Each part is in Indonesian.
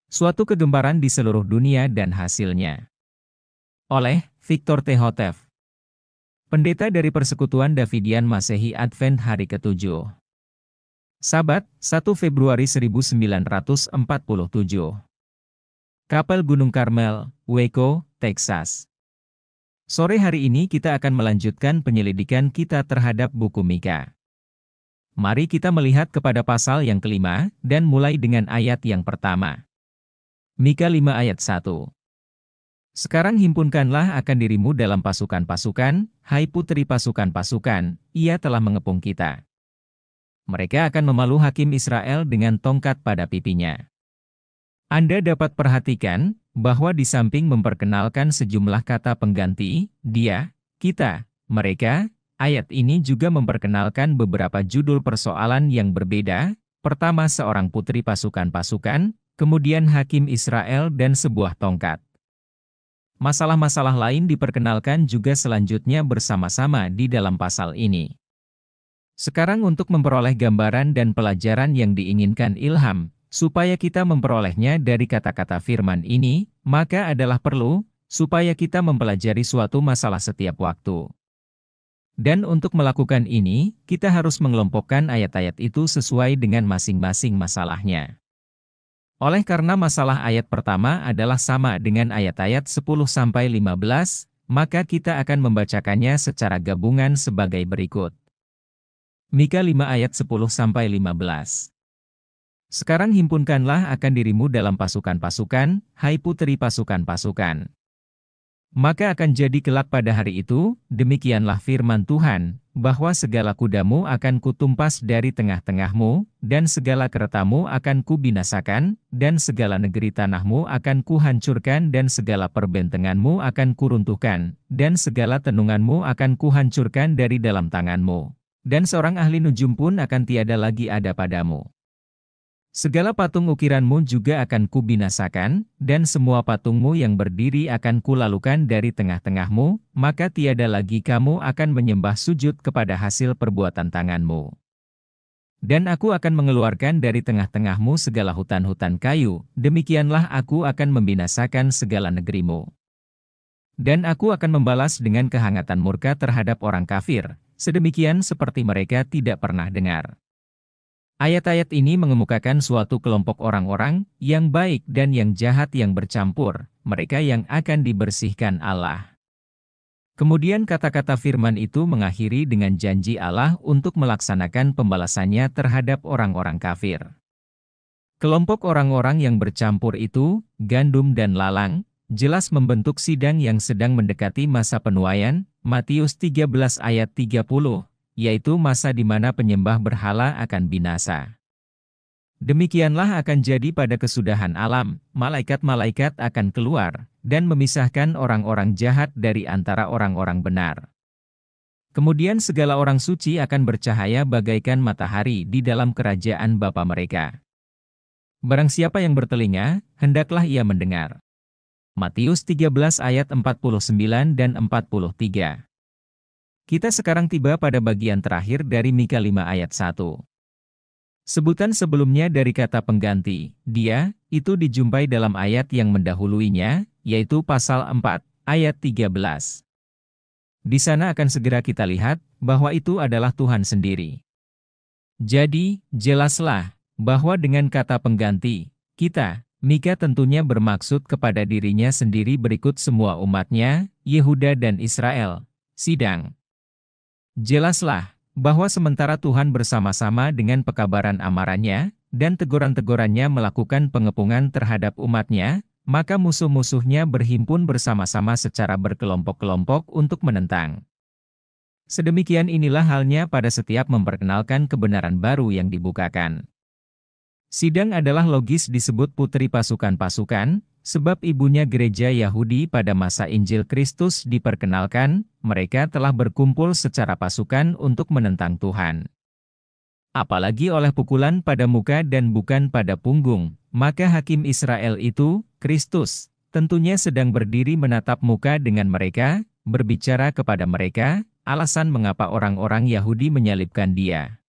Suatu kegemparan di seluruh dunia dan hasilnya. Oleh Victor T. Hotef, pendeta dari Persekutuan Davidian Masehi Advent hari ke-7. Sabat, 1 Februari 1947. Kapel Gunung Karmel, Waco, Texas. Sore hari ini kita akan melanjutkan penyelidikan kita terhadap buku Mika. Mari kita melihat kepada pasal yang kelima, dan mulai dengan ayat yang pertama. Mika 5 ayat 1. Sekarang himpunkanlah akan dirimu dalam pasukan-pasukan, hai putri pasukan-pasukan, ia telah mengepung kita. Mereka akan memalu hakim Israel dengan tongkat pada pipinya. Anda dapat perhatikan, bahwa di samping memperkenalkan sejumlah kata pengganti, dia, kita, mereka, ayat ini juga memperkenalkan beberapa judul persoalan yang berbeda, pertama seorang putri pasukan-pasukan, kemudian hakim Israel dan sebuah tongkat. Masalah-masalah lain diperkenalkan juga selanjutnya bersama-sama di dalam pasal ini. Sekarang untuk memperoleh gambaran dan pelajaran yang diinginkan Ilham, supaya kita memperolehnya dari kata-kata firman ini, maka adalah perlu, supaya kita mempelajari suatu masalah setiap waktu. Dan untuk melakukan ini, kita harus mengelompokkan ayat-ayat itu sesuai dengan masing-masing masalahnya. Oleh karena masalah ayat pertama adalah sama dengan ayat-ayat 10-15, maka kita akan membacakannya secara gabungan sebagai berikut. Mika 5 ayat 10-15. Sekarang himpunkanlah akan dirimu dalam pasukan-pasukan, hai putri pasukan-pasukan. Maka akan jadi kelak pada hari itu, demikianlah firman Tuhan, bahwa segala kudamu akan kutumpas dari tengah-tengahmu, dan segala keretamu akan kubinasakan, dan segala negeri tanahmu akan kuhancurkan dan segala perbentenganmu akan kuruntuhkan, dan segala tenunganmu akan kuhancurkan dari dalam tanganmu. Dan seorang ahli nujum pun akan tiada lagi ada padamu. Segala patung ukiranmu juga akan kubinasakan, dan semua patungmu yang berdiri akan kulalukan dari tengah-tengahmu, maka tiada lagi kamu akan menyembah sujud kepada hasil perbuatan tanganmu. Dan aku akan mengeluarkan dari tengah-tengahmu segala hutan-hutan kayu, demikianlah aku akan membinasakan segala negerimu. Dan aku akan membalas dengan kehangatan murka terhadap orang kafir, sedemikian seperti mereka tidak pernah dengar. Ayat-ayat ini mengemukakan suatu kelompok orang-orang yang baik dan yang jahat yang bercampur, mereka yang akan dibersihkan Allah. Kemudian kata-kata firman itu mengakhiri dengan janji Allah untuk melaksanakan pembalasannya terhadap orang-orang kafir. Kelompok orang-orang yang bercampur itu, gandum dan lalang, jelas membentuk sidang yang sedang mendekati masa penuaian, Matius 13 ayat 30, yaitu masa di mana penyembah berhala akan binasa. Demikianlah akan jadi pada kesudahan alam, malaikat-malaikat akan keluar, dan memisahkan orang-orang jahat dari antara orang-orang benar. Kemudian segala orang suci akan bercahaya bagaikan matahari di dalam kerajaan Bapa mereka. Barang siapa yang bertelinga, hendaklah ia mendengar. Matius 13 ayat 49 dan 43. Kita sekarang tiba pada bagian terakhir dari Mika 5 ayat 1. Sebutan sebelumnya dari kata pengganti, dia, itu dijumpai dalam ayat yang mendahuluinya, yaitu pasal 4, ayat 13. Di sana akan segera kita lihat, bahwa itu adalah Tuhan sendiri. Jadi, jelaslah, bahwa dengan kata pengganti, kita, Mika tentunya bermaksud kepada dirinya sendiri berikut semua umatnya, Yehuda dan Israel, sidang. Jelaslah, bahwa sementara Tuhan bersama-sama dengan pekabaran amarannya, dan teguran-tegurannya melakukan pengepungan terhadap umatnya, maka musuh-musuhnya berhimpun bersama-sama secara berkelompok-kelompok untuk menentang. Sedemikian inilah halnya pada setiap memperkenalkan kebenaran baru yang dibukakan. Sidang adalah logis disebut putri pasukan-pasukan, sebab ibunya gereja Yahudi pada masa Injil Kristus diperkenalkan, mereka telah berkumpul secara pasukan untuk menentang Tuhan. Apalagi oleh pukulan pada muka dan bukan pada punggung, maka hakim Israel itu, Kristus, tentunya sedang berdiri menatap muka dengan mereka, berbicara kepada mereka, alasan mengapa orang-orang Yahudi menyalibkan dia.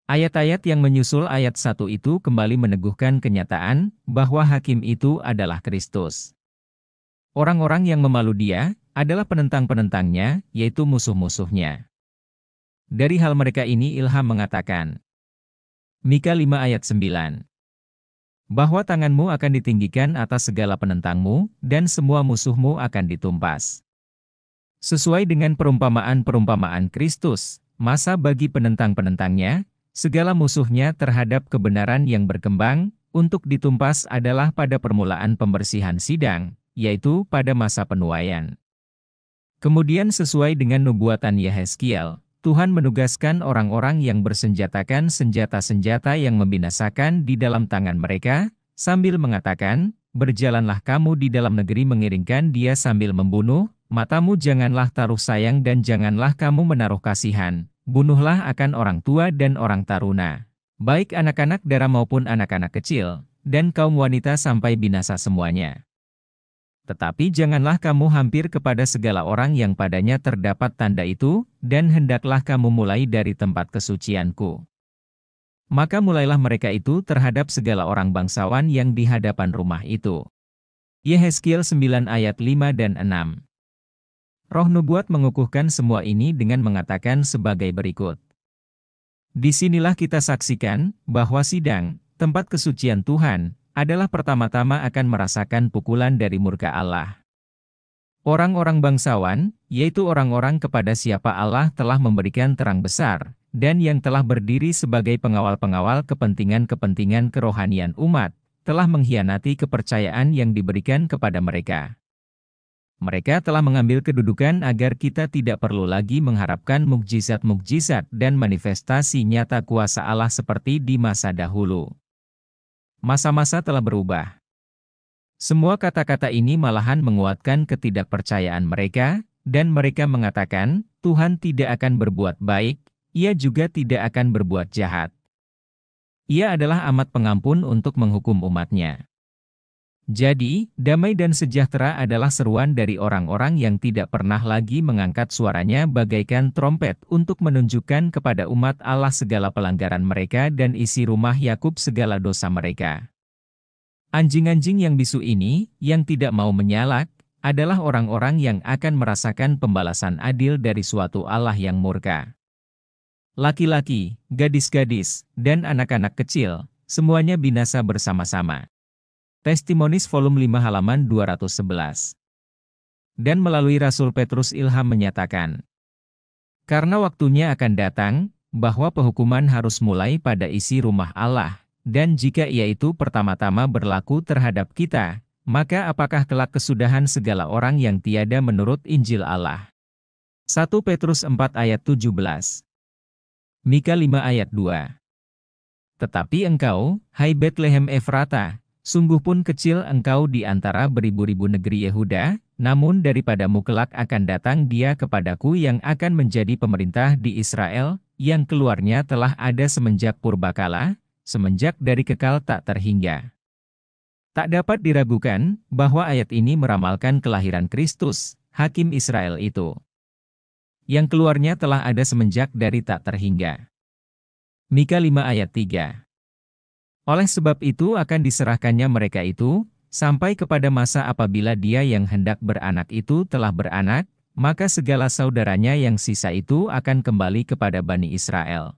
Ayat-ayat yang menyusul ayat 1 itu kembali meneguhkan kenyataan bahwa hakim itu adalah Kristus. Orang-orang yang memalu dia adalah penentang-penentangnya, yaitu musuh-musuhnya. Dari hal mereka ini Ilham mengatakan, Mika 5 ayat 9, bahwa tanganmu akan ditinggikan atas segala penentangmu, dan semua musuhmu akan ditumpas. Sesuai dengan perumpamaan-perumpamaan Kristus, masa bagi penentang-penentangnya, segala musuhnya terhadap kebenaran yang berkembang, untuk ditumpas adalah pada permulaan pembersihan sidang, yaitu pada masa penuaian. Kemudian sesuai dengan nubuatan Yehezkiel, Tuhan menugaskan orang-orang yang bersenjatakan senjata-senjata yang membinasakan di dalam tangan mereka, sambil mengatakan, berjalanlah kamu di dalam negeri mengiringkan dia sambil membunuh, matamu janganlah taruh sayang dan janganlah kamu menaruh kasihan, bunuhlah akan orang tua dan orang taruna, baik anak-anak darah maupun anak-anak kecil, dan kaum wanita sampai binasa semuanya. Tetapi janganlah kamu hampir kepada segala orang yang padanya terdapat tanda itu, dan hendaklah kamu mulai dari tempat kesucianku. Maka mulailah mereka itu terhadap segala orang bangsawan yang di hadapan rumah itu. Yehezkiel 9 ayat 5 dan 6. Roh nubuat mengukuhkan semua ini dengan mengatakan sebagai berikut. Disinilah kita saksikan, bahwa sidang, tempat kesucian Tuhan, adalah pertama-tama akan merasakan pukulan dari murka Allah. Orang-orang bangsawan, yaitu orang-orang kepada siapa Allah telah memberikan terang besar, dan yang telah berdiri sebagai pengawal-pengawal kepentingan-kepentingan kerohanian umat, telah mengkhianati kepercayaan yang diberikan kepada mereka. Mereka telah mengambil kedudukan agar kita tidak perlu lagi mengharapkan mukjizat-mukjizat dan manifestasi nyata kuasa Allah seperti di masa dahulu. Masa-masa telah berubah. Semua kata-kata ini malahan menguatkan ketidakpercayaan mereka, dan mereka mengatakan, Tuhan tidak akan berbuat baik, Ia juga tidak akan berbuat jahat. Ia adalah amat pengampun untuk menghukum umat-Nya. Jadi, damai dan sejahtera adalah seruan dari orang-orang yang tidak pernah lagi mengangkat suaranya bagaikan trompet untuk menunjukkan kepada umat Allah segala pelanggaran mereka dan isi rumah Yakub segala dosa mereka. Anjing-anjing yang bisu ini, yang tidak mau menyalak, adalah orang-orang yang akan merasakan pembalasan adil dari suatu Allah yang murka. Laki-laki, gadis-gadis, dan anak-anak kecil, semuanya binasa bersama-sama. Testimonis volume 5 halaman 211. Dan melalui Rasul Petrus Ilham menyatakan, karena waktunya akan datang, bahwa penghukuman harus mulai pada isi rumah Allah, dan jika ia itu pertama-tama berlaku terhadap kita, maka apakah kelak kesudahan segala orang yang tiada menurut Injil Allah. 1 Petrus 4 ayat 17. Mika 5 ayat 2. Tetapi engkau, hai Betlehem Efrata, sungguh pun kecil engkau di antara beribu-ribu negeri Yehuda, namun daripadamu kelak akan datang Dia kepadaku yang akan menjadi pemerintah di Israel, yang keluarnya telah ada semenjak purbakala, semenjak dari kekal tak terhingga. Tak dapat diragukan, bahwa ayat ini meramalkan kelahiran Kristus, Hakim Israel itu. Yang keluarnya telah ada semenjak dari tak terhingga. Mika 5 ayat 3. Oleh sebab itu akan diserahkannya mereka itu, sampai kepada masa apabila dia yang hendak beranak itu telah beranak, maka segala saudaranya yang sisa itu akan kembali kepada Bani Israel.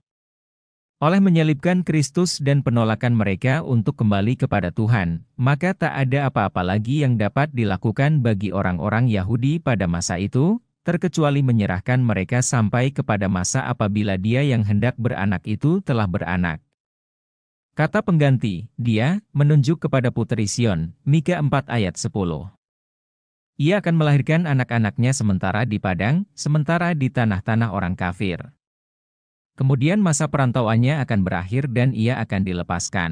Oleh menyalibkan Kristus dan penolakan mereka untuk kembali kepada Tuhan, maka tak ada apa-apa lagi yang dapat dilakukan bagi orang-orang Yahudi pada masa itu, terkecuali menyerahkan mereka sampai kepada masa apabila dia yang hendak beranak itu telah beranak. Kata pengganti, dia, menunjuk kepada Putri Sion, Mika 4 ayat 10. Ia akan melahirkan anak-anaknya sementara di padang, sementara di tanah-tanah orang kafir. Kemudian masa perantauannya akan berakhir dan ia akan dilepaskan.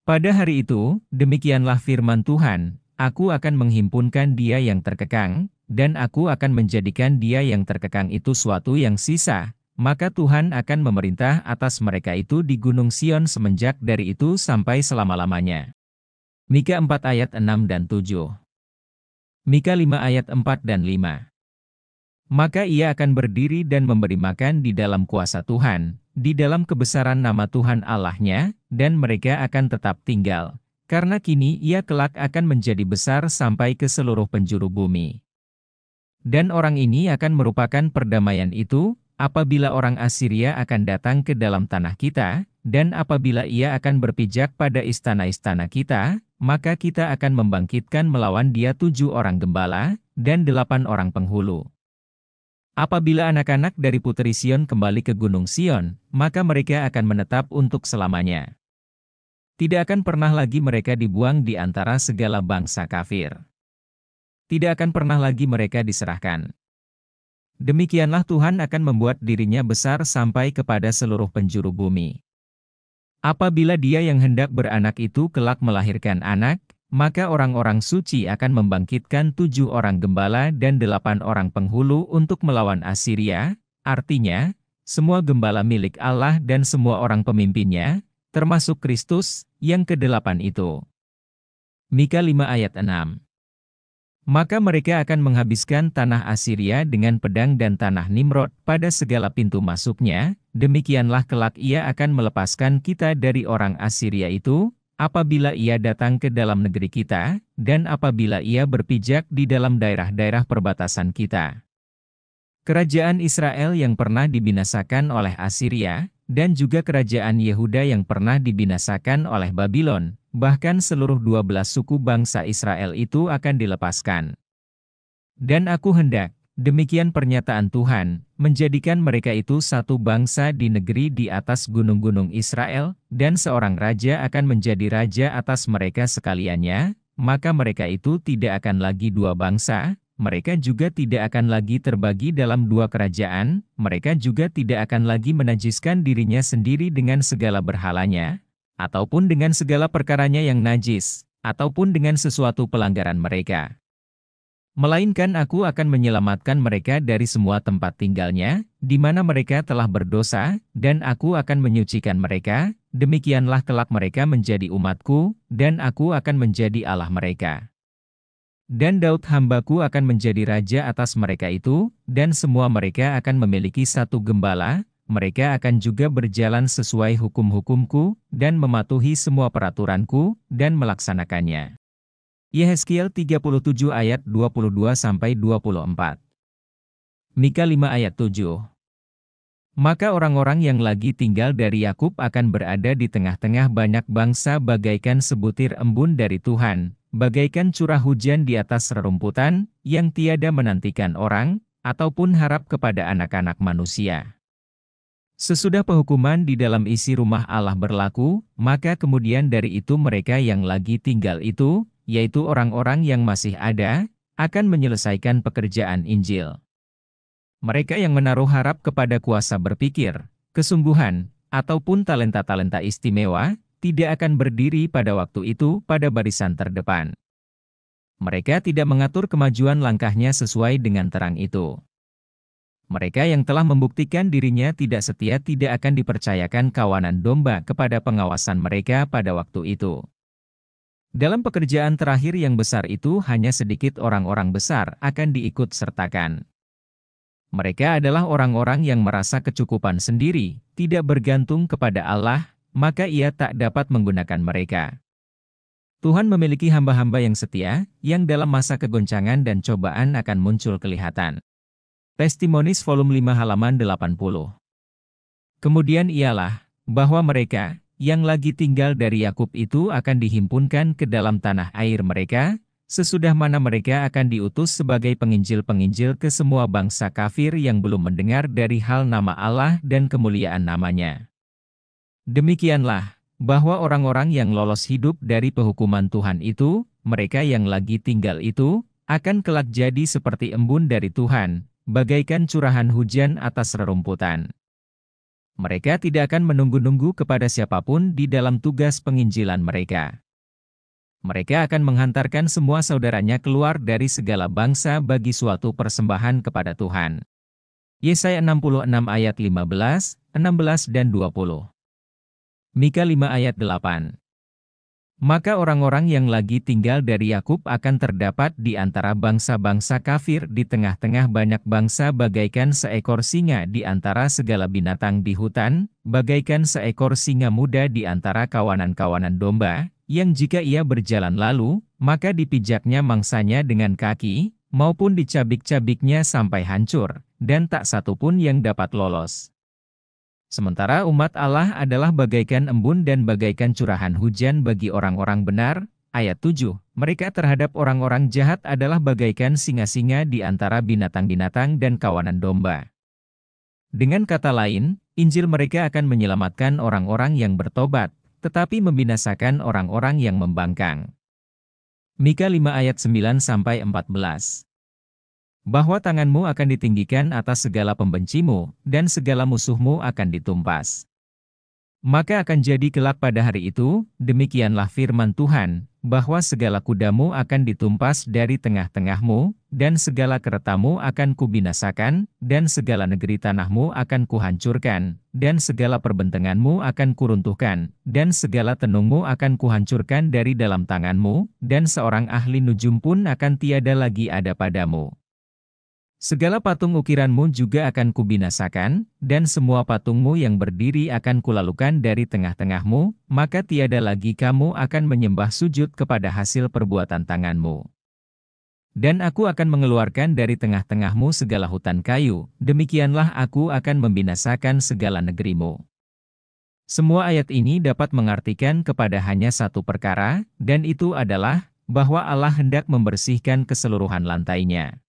Pada hari itu, demikianlah firman Tuhan, aku akan menghimpunkan dia yang terkekang, dan aku akan menjadikan dia yang terkekang itu suatu yang sisa, maka Tuhan akan memerintah atas mereka itu di Gunung Sion semenjak dari itu sampai selama-lamanya. Mika 4 ayat 6 dan 7. Mika 5 ayat 4 dan 5. Maka ia akan berdiri dan memberi makan di dalam kuasa Tuhan, di dalam kebesaran nama Tuhan Allahnya, dan mereka akan tetap tinggal. Karena kini ia kelak akan menjadi besar sampai ke seluruh penjuru bumi. Dan orang ini akan merupakan perdamaian itu, apabila orang Asiria akan datang ke dalam tanah kita, dan apabila ia akan berpijak pada istana-istana kita, maka kita akan membangkitkan melawan dia 7 orang gembala, dan 8 orang penghulu. Apabila anak-anak dari Puteri Sion kembali ke Gunung Sion, maka mereka akan menetap untuk selamanya. Tidak akan pernah lagi mereka dibuang di antara segala bangsa kafir. Tidak akan pernah lagi mereka diserahkan. Demikianlah Tuhan akan membuat dirinya besar sampai kepada seluruh penjuru bumi. Apabila dia yang hendak beranak itu kelak melahirkan anak, maka orang-orang suci akan membangkitkan 7 orang gembala dan 8 orang penghulu untuk melawan Asiria, artinya, semua gembala milik Allah dan semua orang pemimpinnya, termasuk Kristus, yang ke-8 itu. Mika 5 ayat 6. Maka mereka akan menghabiskan tanah Asiria dengan pedang dan tanah Nimrod pada segala pintu masuknya, demikianlah kelak ia akan melepaskan kita dari orang Asiria itu, apabila ia datang ke dalam negeri kita, dan apabila ia berpijak di dalam daerah-daerah perbatasan kita. Kerajaan Israel yang pernah dibinasakan oleh Asiria, dan juga kerajaan Yehuda yang pernah dibinasakan oleh Babylon, bahkan seluruh 12 suku bangsa Israel itu akan dilepaskan. Dan aku hendak, demikian pernyataan Tuhan, menjadikan mereka itu satu bangsa di negeri di atas gunung-gunung Israel, dan seorang raja akan menjadi raja atas mereka sekaliannya, maka mereka itu tidak akan lagi 2 bangsa, mereka juga tidak akan lagi terbagi dalam 2 kerajaan, mereka juga tidak akan lagi menajiskan dirinya sendiri dengan segala berhalanya, ataupun dengan segala perkaranya yang najis, ataupun dengan sesuatu pelanggaran mereka. Melainkan aku akan menyelamatkan mereka dari semua tempat tinggalnya, di mana mereka telah berdosa, dan aku akan menyucikan mereka, demikianlah kelak mereka menjadi umatku, dan aku akan menjadi Allah mereka. Dan Daud hambaku akan menjadi raja atas mereka itu, dan semua mereka akan memiliki 1 gembala, mereka akan juga berjalan sesuai hukum-hukumku, dan mematuhi semua peraturanku, dan melaksanakannya. Yehezkiel 37 ayat 22-24. Mika 5 ayat 7. Maka orang-orang yang lagi tinggal dari Yakub akan berada di tengah-tengah banyak bangsa bagaikan sebutir embun dari Tuhan, bagaikan curah hujan di atas rerumputan, yang tiada menantikan orang, ataupun harap kepada anak-anak manusia. Sesudah penghukuman di dalam isi rumah Allah berlaku, maka kemudian dari itu mereka yang lagi tinggal itu, yaitu orang-orang yang masih ada, akan menyelesaikan pekerjaan Injil. Mereka yang menaruh harap kepada kuasa berpikir, kesungguhan, ataupun talenta-talenta istimewa, tidak akan berdiri pada waktu itu pada barisan terdepan. Mereka tidak mengatur kemajuan langkahnya sesuai dengan terang itu. Mereka yang telah membuktikan dirinya tidak setia tidak akan dipercayakan kawanan domba kepada pengawasan mereka pada waktu itu. Dalam pekerjaan terakhir yang besar itu hanya sedikit orang-orang besar akan diikut sertakan. Mereka adalah orang-orang yang merasa kecukupan sendiri, tidak bergantung kepada Allah, maka ia tak dapat menggunakan mereka. Tuhan memiliki hamba-hamba yang setia, yang dalam masa kegoncangan dan cobaan akan muncul kelihatan. Testimonis volume 5 halaman 80. Kemudian ialah, bahwa mereka, yang lagi tinggal dari Yakub itu akan dihimpunkan ke dalam tanah air mereka, sesudah mana mereka akan diutus sebagai penginjil-penginjil ke semua bangsa kafir yang belum mendengar dari hal nama Allah dan kemuliaan namanya. Demikianlah, bahwa orang-orang yang lolos hidup dari penghukuman Tuhan itu, mereka yang lagi tinggal itu, akan kelak jadi seperti embun dari Tuhan, bagaikan curahan hujan atas rerumputan. Mereka tidak akan menunggu-nunggu kepada siapapun di dalam tugas penginjilan mereka. Mereka akan menghantarkan semua saudaranya keluar dari segala bangsa bagi suatu persembahan kepada Tuhan. Yesaya 66 ayat 15, 16 dan 20. Mika 5 ayat 8. Maka orang-orang yang lagi tinggal dari Yakub akan terdapat di antara bangsa-bangsa kafir di tengah-tengah banyak bangsa bagaikan seekor singa di antara segala binatang di hutan, bagaikan seekor singa muda di antara kawanan-kawanan domba, yang jika ia berjalan lalu, maka dipijaknya mangsanya dengan kaki, maupun dicabik-cabiknya sampai hancur, dan tak satu pun yang dapat lolos. Sementara umat Allah adalah bagaikan embun dan bagaikan curahan hujan bagi orang-orang benar. Ayat 7, mereka terhadap orang-orang jahat adalah bagaikan singa-singa di antara binatang-binatang dan kawanan domba. Dengan kata lain, Injil mereka akan menyelamatkan orang-orang yang bertobat, tetapi membinasakan orang-orang yang membangkang. Mika 5 ayat 9-14. Bahwa tanganmu akan ditinggikan atas segala pembencimu, dan segala musuhmu akan ditumpas. Maka akan jadi kelak pada hari itu, demikianlah firman Tuhan, bahwa segala kudamu akan ditumpas dari tengah-tengahmu, dan segala keretamu akan kubinasakan, dan segala negeri tanahmu akan kuhancurkan, dan segala perbentenganmu akan kuruntuhkan, dan segala tenungmu akan kuhancurkan dari dalam tanganmu, dan seorang ahli nujum pun akan tiada lagi ada padamu. Segala patung ukiranmu juga akan kubinasakan, dan semua patungmu yang berdiri akan kulalukan dari tengah-tengahmu, maka tiada lagi kamu akan menyembah sujud kepada hasil perbuatan tanganmu. Dan aku akan mengeluarkan dari tengah-tengahmu segala hutan kayu, demikianlah aku akan membinasakan segala negerimu. Semua ayat ini dapat mengartikan kepada hanya satu perkara, dan itu adalah, bahwa Allah hendak membersihkan keseluruhan lantainya.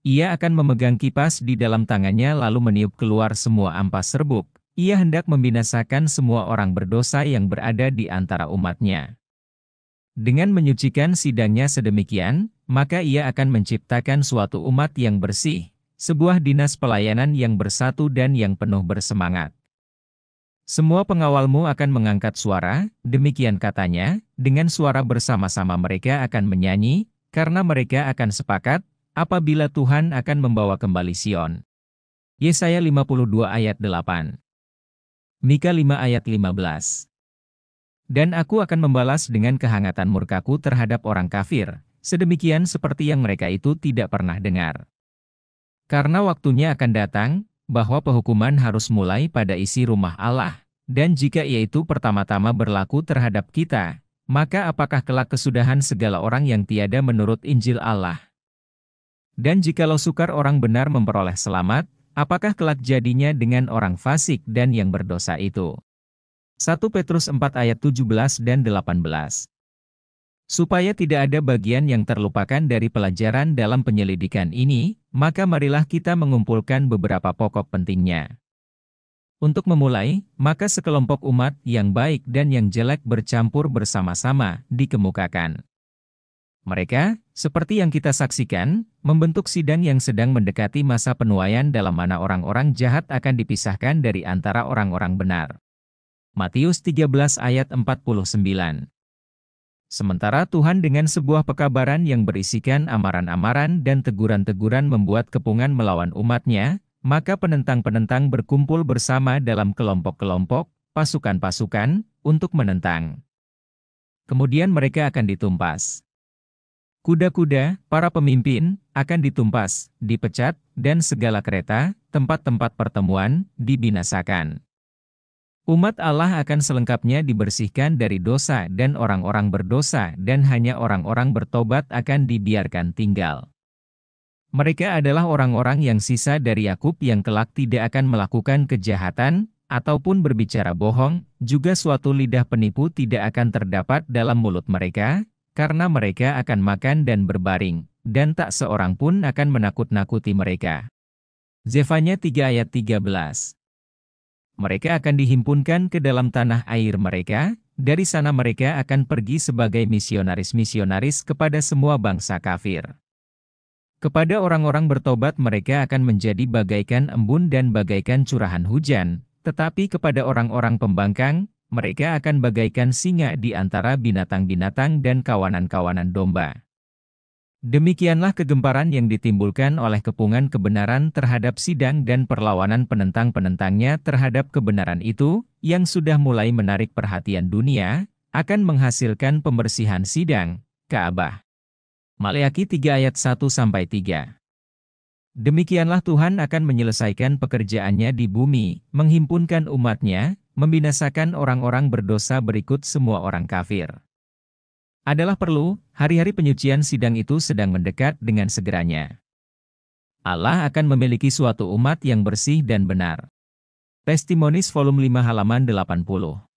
Ia akan memegang kipas di dalam tangannya lalu meniup keluar semua ampas serbuk. Ia hendak membinasakan semua orang berdosa yang berada di antara umatnya. Dengan menyucikan sidangnya sedemikian, maka ia akan menciptakan suatu umat yang bersih, sebuah dinas pelayanan yang bersatu dan yang penuh bersemangat. Semua pengawalmu akan mengangkat suara, demikian katanya, dengan suara bersama-sama mereka akan menyanyi, karena mereka akan sepakat, apabila Tuhan akan membawa kembali Sion. Yesaya 52 ayat 8. Mika 5 ayat 15. Dan aku akan membalas dengan kehangatan murkaku terhadap orang kafir, sedemikian seperti yang mereka itu tidak pernah dengar. Karena waktunya akan datang, bahwa penghukuman harus mulai pada isi rumah Allah, dan jika ia itu pertama-tama berlaku terhadap kita, maka apakah kelak kesudahan segala orang yang tiada menurut Injil Allah? Dan jikalau sukar orang benar memperoleh selamat, apakah kelak jadinya dengan orang fasik dan yang berdosa itu? 1 Petrus 4 ayat 17 dan 18. Supaya tidak ada bagian yang terlupakan dari pelajaran dalam penyelidikan ini, maka marilah kita mengumpulkan beberapa pokok pentingnya. Untuk memulai, maka sekelompok umat yang baik dan yang jelek bercampur bersama-sama dikemukakan. Mereka, seperti yang kita saksikan, membentuk sidang yang sedang mendekati masa penuaian dalam mana orang-orang jahat akan dipisahkan dari antara orang-orang benar. Matius 13 ayat 49. Sementara Tuhan dengan sebuah pekabaran yang berisikan amaran-amaran dan teguran-teguran membuat kepungan melawan umatnya, maka penentang-penentang berkumpul bersama dalam kelompok-kelompok, pasukan-pasukan, untuk menentang. Kemudian mereka akan ditumpas. Kuda-kuda, para pemimpin, akan ditumpas, dipecat, dan segala kereta, tempat-tempat pertemuan, dibinasakan. Umat Allah akan selengkapnya dibersihkan dari dosa dan orang-orang berdosa dan hanya orang-orang bertobat akan dibiarkan tinggal. Mereka adalah orang-orang yang sisa dari Yakub yang kelak tidak akan melakukan kejahatan, ataupun berbicara bohong, juga suatu lidah penipu tidak akan terdapat dalam mulut mereka, karena mereka akan makan dan berbaring, dan tak seorang pun akan menakut-nakuti mereka. Zefanya 3 ayat 13. Mereka akan dihimpunkan ke dalam tanah air mereka, dari sana mereka akan pergi sebagai misionaris-misionaris kepada semua bangsa kafir. Kepada orang-orang bertobat mereka akan menjadi bagaikan embun dan bagaikan curahan hujan, tetapi kepada orang-orang pembangkang, mereka akan bagaikan singa di antara binatang-binatang dan kawanan-kawanan domba. Demikianlah kegemparan yang ditimbulkan oleh kepungan kebenaran terhadap sidang dan perlawanan penentang-penentangnya terhadap kebenaran itu, yang sudah mulai menarik perhatian dunia, akan menghasilkan pembersihan sidang, Ka'bah. Maleakhi 3 ayat 1-3. Demikianlah Tuhan akan menyelesaikan pekerjaannya di bumi, menghimpunkan umatnya, membinasakan orang-orang berdosa berikut semua orang kafir. Adalah perlu, hari-hari penyucian sidang itu sedang mendekat dengan segeranya. Allah akan memiliki suatu umat yang bersih dan benar. Testimonis volume 5 halaman 80.